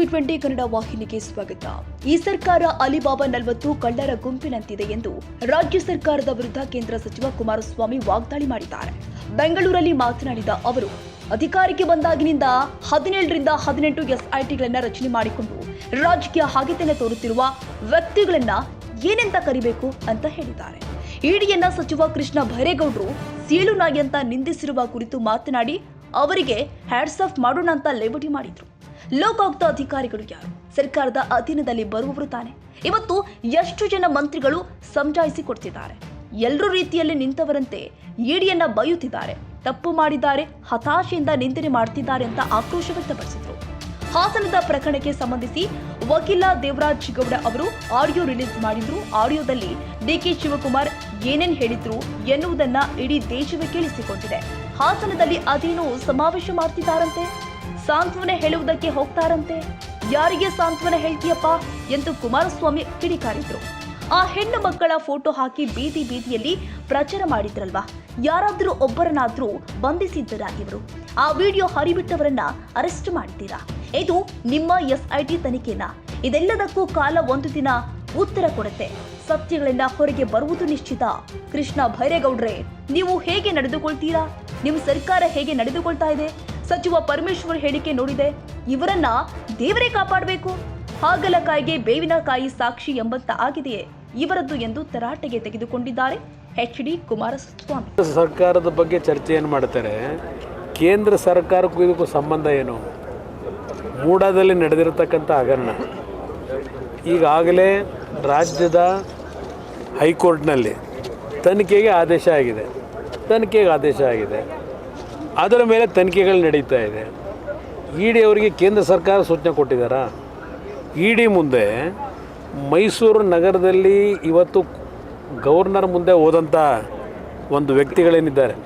ಟಿವಿ20 ಕನ್ನಡ ವಾಹಿನಿಗೆ ಸ್ವಾಗತ. ಈ ಸರ್ಕಾರ ಅಲಿಬಾಬಾ 40 ಕಳ್ಳರ ಗುಂಪಿನಂತಿದೆ ಎಂದು ರಾಜ್ಯ ಸರ್ಕಾರದ ವಿರುದ್ಧ ಕೇಂದ್ರ ಸಚಿವ ಕುಮಾರಸ್ವಾಮಿ ವಾಗ್ದಾಳಿ ಮಾಡಿದ್ದಾರೆ. ಬೆಂಗಳೂರಲ್ಲಿ ಮಾತನಾಡಿದ ಅವರು, ಅಧಿಕಾರಕ್ಕೆ ಬಂದಾಗಿನಿಂದ 17 ರಿಂದ 18 ಎಸ್ಐಟಿಗಳನ್ನು ರಚನೆ ಮಾಡಿಕೊಂಡು ರಾಜಕೀಯ ಹಾಗೆತನೆ ತೋರುತ್ತಿರುವ ವ್ಯಕ್ತಿಗಳನ್ನ ಏನೆಂತ ಕರಿಬೇಕು ಅಂತ ಹೇಳಿದ್ದಾರೆ. ಇಡಿಯನ್ನ ಸಚಿವ ಕೃಷ್ಣ ಭೈರೇಗೌಡರು ಸೀಳು ನಾಯಿ ಅಂತ ನಿಂದಿಸಿರುವ ಕುರಿತು ಮಾತನಾಡಿ ಅವರಿಗೆ ಹ್ಯಾಟ್ಸ್ ಆಫ್ ಮಾಡೋಣ ಅಂತ ಲೇವಡಿ ಮಾಡಿದ್ರು. ಲೋಕಾಯುಕ್ತ ಅಧಿಕಾರಿಗಳು ಯಾರು? ಸರ್ಕಾರದ ಅಧೀನದಲ್ಲಿ ಬರುವವರು ತಾನೆ. ಇವತ್ತು ಎಷ್ಟು ಜನ ಮಂತ್ರಿಗಳು ಸಮಜಾಯಿಸಿ ಕೊಡ್ತಿದ್ದಾರೆ. ಎಲ್ಲರೂ ರೀತಿಯಲ್ಲಿ ನಿಂತವರಂತೆ ಇಡಿಯನ್ನ ಬೈಯುತ್ತಿದ್ದಾರೆ, ತಪ್ಪು ಮಾಡಿದ್ದಾರೆ, ಹತಾಶೆಯಿಂದ ನಿಂದನೆ ಮಾಡ್ತಿದ್ದಾರೆ ಅಂತ ಆಕ್ರೋಶ ವ್ಯಕ್ತಪಡಿಸಿದರು. ಹಾಸನದ ಪ್ರಕರಣಕ್ಕೆ ಸಂಬಂಧಿಸಿ ವಕೀಲ ದೇವರಾಜ್ ಗೌಡ ಅವರು ಆಡಿಯೋ ರಿಲೀಸ್ ಮಾಡಿದ್ರು. ಆಡಿಯೋದಲ್ಲಿ ಡಿಕೆ ಶಿವಕುಮಾರ್ ಏನೇನ್ ಹೇಳಿದ್ರು ಎನ್ನುವುದನ್ನ ಇಡೀ ದೇಶವೇ ಕೇಳಿಸಿಕೊಂಡಿದೆ. ಹಾಸನದಲ್ಲಿ ಅದೇನೋ ಸಮಾವೇಶ ಮಾಡ್ತಿದ್ದಾರಂತೆ, ಸಾಂತ್ವನ ಹೇಳುವುದಕ್ಕೆ ಹೋಗ್ತಾರಂತೆ. ಯಾರಿಗೆ ಸಾಂತ್ವನ ಹೇಳ್ತೀಯಪ್ಪ ಎಂದು ಕುಮಾರಸ್ವಾಮಿ ಕಿಡಿಕಾರಿದ್ರು. ಆ ಹೆಣ್ಣು ಮಕ್ಕಳ ಫೋಟೋ ಹಾಕಿ ಬೀದಿ ಬೀದಿಯಲ್ಲಿ ಪ್ರಚಾರ ಮಾಡಿದ್ರಲ್ವಾ, ಯಾರಾದ್ರೂ ಒಬ್ಬರನ್ನಾದ್ರೂ ಬಂಧಿಸಿದ್ದರಾ ಇವರು? ಆ ವಿಡಿಯೋ ಹರಿಬಿಟ್ಟವರನ್ನ ಅರೆಸ್ಟ್ ಮಾಡಿದ್ದೀರಾ? ಇದು ನಿಮ್ಮ ಎಸ್ಐಟಿ ತನಿಖೆನಾ? ಇದೆಲ್ಲದಕ್ಕೂ ಕಾಲ ಒಂದು ದಿನ ಉತ್ತರ ಕೊಡುತ್ತೆ. ಸತ್ಯಗಳಿಂದ ಹೊರಗೆ ಬರುವುದು ನಿಶ್ಚಿತ. ಕೃಷ್ಣ ಭೈರೇಗೌಡ್ರೆ, ನೀವು ಹೇಗೆ ನಡೆದುಕೊಳ್ತೀರಾ? ನಿಮ್ಮ ಸರ್ಕಾರ ಹೇಗೆ ನಡೆದುಕೊಳ್ತಾ ಇದೆ? ಸಚಿವ ಪರಮೇಶ್ವರ್ ಹೇಳಿಕೆ ನೋಡಿದೆ, ಇವರನ್ನ ದೇವರೇ ಕಾಪಾಡಬೇಕು. ಹಾಗಲಕಾಯಿಗೆ ಬೇವಿನಕಾಯಿ ಸಾಕ್ಷಿ ಎಂಬಂತ ಆಗಿದೆಯೇ ಇವರದ್ದು ಎಂದು ತರಾಟೆಗೆ ತೆಗೆದುಕೊಂಡಿದ್ದಾರೆ ಎಚ್.ಡಿ. ಕುಮಾರಸ್ವಾಮಿ. ಸರ್ಕಾರದ ಬಗ್ಗೆ ಚರ್ಚೆಯನ್ನು ಮಾಡ್ತಾರೆ. ಕೇಂದ್ರ ಸರ್ಕಾರಕ್ಕೂ ಇದಕ್ಕೂ ಸಂಬಂಧ ಏನು? ಮೂಡಾದಲ್ಲಿ ನಡೆದಿರತಕ್ಕಂಥ ಹಗರಣ ಈಗಾಗಲೇ ರಾಜ್ಯದ ಹೈಕೋರ್ಟ್ನಲ್ಲಿ ತನಿಖೆಗೆ ಆದೇಶ ಆಗಿದೆ. ಅದರ ಮೇಲೆ ತನಿಖೆಗಳು ನಡೀತಾ ಇದೆ. ಇಡಿ ಅವರಿಗೆ ಕೇಂದ್ರ ಸರ್ಕಾರ ಸೂಚನೆ ಕೊಟ್ಟಿದ್ದಾರಾ? ಇಡಿ ಮುಂದೆ ಮೈಸೂರು ನಗರದಲ್ಲಿ ಇವತ್ತು ಗವರ್ನರ್ ಮುಂದೆ ಹೋದಂಥ ಒಂದು ವ್ಯಕ್ತಿಗಳೇನಿದ್ದಾರೆ,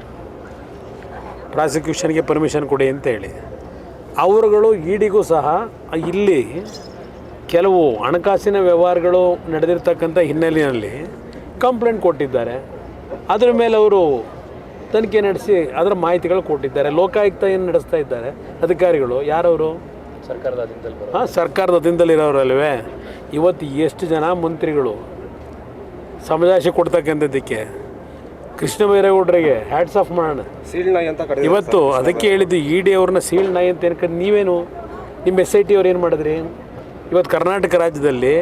ಪ್ರಾಸಿಕ್ಯೂಷನ್ಗೆ ಪರ್ಮಿಷನ್ ಕೊಡಿ ಅಂತ ಹೇಳಿ, ಅವರುಗಳು ಇಡಿಗೂ ಸಹ ಇಲ್ಲಿ ಕೆಲವು ಹಣಕಾಸಿನ ವ್ಯವಹಾರಗಳು ನಡೆದಿರ್ತಕ್ಕಂಥ ಹಿನ್ನೆಲೆಯಲ್ಲಿ ಕಂಪ್ಲೇಂಟ್ ಕೊಟ್ಟಿದ್ದಾರೆ. ಅದರ ಮೇಲೆ ಅವರು ತನಿಖೆ ನಡೆಸಿ ಅದರ ಮಾಹಿತಿಗಳು ಕೊಟ್ಟಿದ್ದಾರೆ. ಲೋಕಾಯುಕ್ತ ಏನು ನಡೆಸ್ತಾ ಇದ್ದಾರೆ ಅಧಿಕಾರಿಗಳು? ಯಾರವರು? ಸರ್ಕಾರದ ಅಧೀನದಲ್ಲಿರೋರಲ್ವೇ? ಇವತ್ತು ಎಷ್ಟು ಜನ ಮಂತ್ರಿಗಳು ಸಮಜಾಯಿಷಿ ಕೊಡ್ತಕ್ಕಂಥದ್ದಕ್ಕೆ ಕೃಷ್ಣ ಬೈರೇಗೌಡರಿಗೆ ಹ್ಯಾಟ್ಸ್ ಆಫ್ ಮಾಡೋಣ. ಇವತ್ತು ಅದಕ್ಕೆ ಹೇಳಿದ್ದು ಇಡಿ ಅವ್ರನ್ನ ಸೀಳ್ ನಾಯಿ ಅಂತ ಏನ್ಕಂಡು ನೀವೇನು ನಿಮ್ಮ SIT ಅವ್ರು ಏನು ಮಾಡಿದ್ರಿ? ಇವತ್ತು ಕರ್ನಾಟಕ ರಾಜ್ಯದಲ್ಲಿ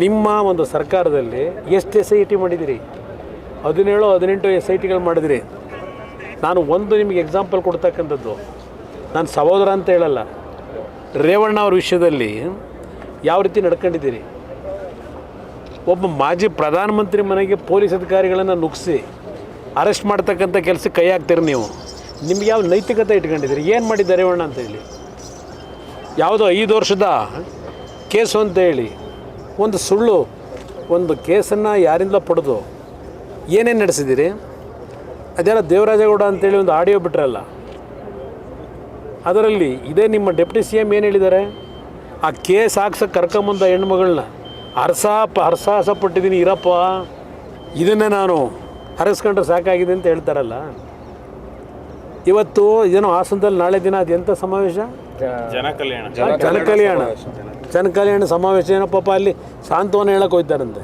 ನಿಮ್ಮ ಒಂದು ಸರ್ಕಾರದಲ್ಲಿ ಎಷ್ಟು SIT ಮಾಡಿದಿರಿ? 17-18 SITಗಳು ಮಾಡಿದಿರಿ. ನಾನು ಒಂದು ನಿಮಗೆ ಎಕ್ಸಾಂಪಲ್ ಕೊಡ್ತಕ್ಕಂಥದ್ದು, ನಾನು ಸಹೋದರ ಅಂತ ಹೇಳಲ್ಲ, ರೇವಣ್ಣ ಅವ್ರ ವಿಷಯದಲ್ಲಿ ಯಾವ ರೀತಿ ನಡ್ಕೊಂಡಿದ್ದೀರಿ? ಒಬ್ಬ ಮಾಜಿ ಪ್ರಧಾನಮಂತ್ರಿ ಮನೆಗೆ ಪೊಲೀಸ್ ಅಧಿಕಾರಿಗಳನ್ನು ನುಗ್ಗಿಸಿ ಅರೆಸ್ಟ್ ಮಾಡ್ತಕ್ಕಂಥ ಕೆಲಸಕ್ಕೆ ಕೈ ಹಾಕ್ತೀರಿ ನೀವು. ನಿಮ್ಗೆ ಯಾವ ನೈತಿಕತೆ ಇಟ್ಕೊಂಡಿದ್ದೀರಿ? ಏನು ಮಾಡಿದ್ದಾರೆ ರೇವಣ್ಣ ಅಂತ ಹೇಳಿ? ಯಾವುದೋ 5 ವರ್ಷದ ಕೇಸು ಅಂತ ಹೇಳಿ ಒಂದು ಸುಳ್ಳು ಒಂದು ಕೇಸನ್ನು ಯಾರಿಂದ ಪಡೆದು ಏನೇನು ನಡೆಸಿದ್ದೀರಿ? ಅದೆಲ್ಲ ದೇವರಾಜೇಗೌಡ ಅಂತೇಳಿ ಒಂದು ಆಡಿಯೋ ಬಿಟ್ರಲ್ಲ, ಅದರಲ್ಲಿ ಇದೇ ನಿಮ್ಮ ಡೆಪ್ಟಿ CM ಏನು ಹೇಳಿದ್ದಾರೆ? ಆ ಕೇಸ್ ಹಾಕ್ಸಕ್ಕೆ ಕರ್ಕೊಂಬಂದ ಹೆಣ್ಮಗಳನ್ನ ಹರಸಾಹಸ ಪಟ್ಟಿದ್ದೀನಿ ಇರಪ್ಪ, ಇದನ್ನೇ ನಾನು ಹರಸ್ಕೊಂಡ್ರೆ ಸಾಕಾಗಿದೆ ಅಂತ ಹೇಳ್ತಾರಲ್ಲ. ಇವತ್ತು ಇದೇನೋ ಹಾಸನದಲ್ಲಿ ನಾಳೆ ದಿನ ಅದೆಂಥ ಸಮಾವೇಶ? ಜನಕಲ್ಯಾಣ ಸಮಾವೇಶ. ಏನೋ ಪಾಪ ಅಲ್ಲಿ ಸಾಂತ್ವನ ಹೇಳಕ್ಕೆ ಹೋಗ್ತಾರಂತೆ.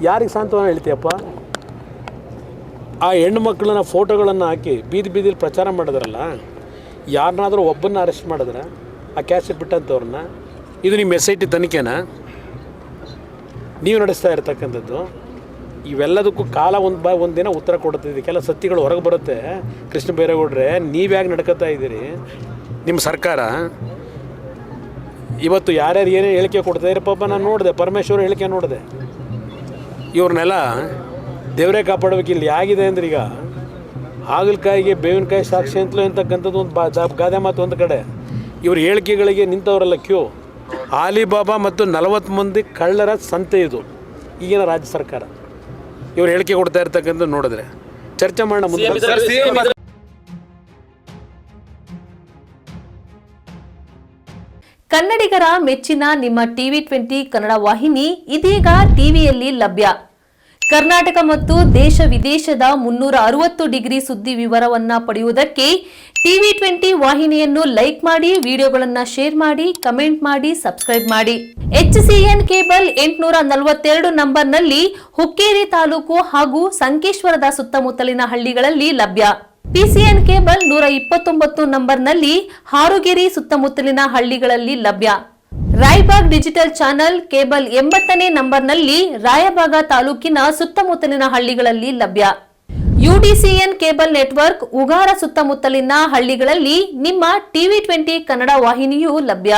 ಯಾರಿಗೆ ಸಾಂತ್ವನ ಹೇಳ್ತೀಯಪ್ಪ? ಆ ಹೆಣ್ಣು ಮಕ್ಕಳನ್ನ ಫೋಟೋಗಳನ್ನು ಹಾಕಿ ಬೀದಿ ಬೀದಿಲಿ ಪ್ರಚಾರ ಮಾಡಿದ್ರಲ್ಲ, ಯಾರನ್ನಾದರೂ ಒಬ್ಬನ್ನ ಅರೆಸ್ಟ್ ಮಾಡಿದ್ರೆ ಆ ಕ್ಯಾಸೆಟ್ ಬಿಟ್ಟಂಥವ್ರನ್ನ, ಇದು ನಿಮ್ಮ SIT ತನಿಖೆನಾ ನೀವು ನಡೆಸ್ತಾ ಇರ್ತಕ್ಕಂಥದ್ದು? ಇವೆಲ್ಲದಕ್ಕೂ ಕಾಲ ಒಂದು ದಿನ ಉತ್ತರ ಕೊಡುತ್ತೆ. ಕೆಲ ಸತ್ಯಗಳು ಹೊರಗೆ ಬರುತ್ತೆ. ಕೃಷ್ಣ ಬೈರೇಗೌಡ್ರೆ, ನೀವ್ಯಾಕೆ ನಡ್ಕೊತಾ ಇದ್ದೀರಿ? ನಿಮ್ಮ ಸರ್ಕಾರ ಇವತ್ತು ಯಾರ್ಯಾರು ಏನೇನು ಹೇಳಿಕೆ ಕೊಡ್ತಾಯಿದ್ರೆ ಪಾಪ ನಾನು ನೋಡಿದೆ, ಪರಮೇಶ್ವರ್ ಹೇಳಿಕೆ ನೋಡಿದೆ. ಇವ್ರನ್ನೆಲ್ಲ ದೇವರೇ ಕಾಪಾಡಬೇಕಿಲ್ಲ. ಆಗಿದೆ ಅಂದ್ರೆ ಈಗ ಹಾಗಲಕಾಯಿಗೆ ಬೇವಿನಕಾಯಿ ಸಾಕ್ಷಿ ಅಂತಲೂ ಅಂತಕ್ಕಂಥದ್ದು ಒಂದು ಗಾದೆ ಮಾತು ಒಂದು ಕಡೆ. ಇವ್ರ ಹೇಳಿಕೆಗಳಿಗೆ ನಿಂತವರೆಲ್ಲ ಕ್ಯೂ. ಅಲಿಬಾಬಾ ಮತ್ತು 40 ಮಂದಿ ಕಳ್ಳರ ಸಂತೆ ಇದು ಈಗಿನ ರಾಜ್ಯ ಸರ್ಕಾರ. ಇವ್ರು ಹೇಳಿಕೆ ಕೊಡ್ತಾ ಇರ್ತಕ್ಕಂಥ ನೋಡಿದ್ರೆ ಚರ್ಚೆ ಮಾಡೋಣ ಮುಂದೆ. ಕನ್ನಡಿಗರ ಮೆಚ್ಚಿನ ನಿಮ್ಮ ಟಿವಿ20 ಕನ್ನಡ ವಾಹಿನಿ ಇದೀಗ ಟಿವಿಯಲ್ಲಿ ಲಭ್ಯ. ಕರ್ನಾಟಕ ಮತ್ತು ದೇಶ ವಿದೇಶದ 360 ಡಿಗ್ರಿ ಸುದ್ದಿ ವಿವರವನ್ನ ಪಡೆಯುವುದಕ್ಕೆ TV20 ವಾಹಿನಿಯನ್ನು ಲೈಕ್ ಮಾಡಿ, ವಿಡಿಯೋಗಳನ್ನ ಶೇರ್ ಮಾಡಿ, ಕಮೆಂಟ್ ಮಾಡಿ, ಸಬ್ಸ್ಕ್ರೈಬ್ ಮಾಡಿ. HCN ಕೇಬಲ್ 842 ನಂಬರ್ನಲ್ಲಿ ಹುಕ್ಕೇರಿ ತಾಲೂಕು ಹಾಗೂ ಸಂಕೇಶ್ವರದ ಸುತ್ತಮುತ್ತಲಿನ ಹಳ್ಳಿಗಳಲ್ಲಿ ಲಭ್ಯ. PCN ಕೇಬಲ್ 129 ನಂಬರ್ನಲ್ಲಿ ಹಾರುಗೆರೆ ಸುತ್ತಮುತ್ತಲಿನ ಹಳ್ಳಿಗಳಲ್ಲಿ ಲಭ್ಯ. ರಾಯಬಾಗ್ ಡಿಜಿಟಲ್ ಚಾನೆಲ್ ಕೇಬಲ್ 80ನೇ ನಂಬರ್ನಲ್ಲಿ ರಾಯಬಾಗ ತಾಲೂಕಿನ ಸುತ್ತಮುತ್ತಲಿನ ಹಳ್ಳಿಗಳಲ್ಲಿ ಲಭ್ಯ. UDCN ಕೇಬಲ್ ನೆಟ್ವರ್ಕ್ ಉಗಾರ ಸುತ್ತಮುತ್ತಲಿನ ಹಳ್ಳಿಗಳಲ್ಲಿ ನಿಮ್ಮ TV20 ಕನ್ನಡ ವಾಹಿನಿಯೂ ಲಭ್ಯ.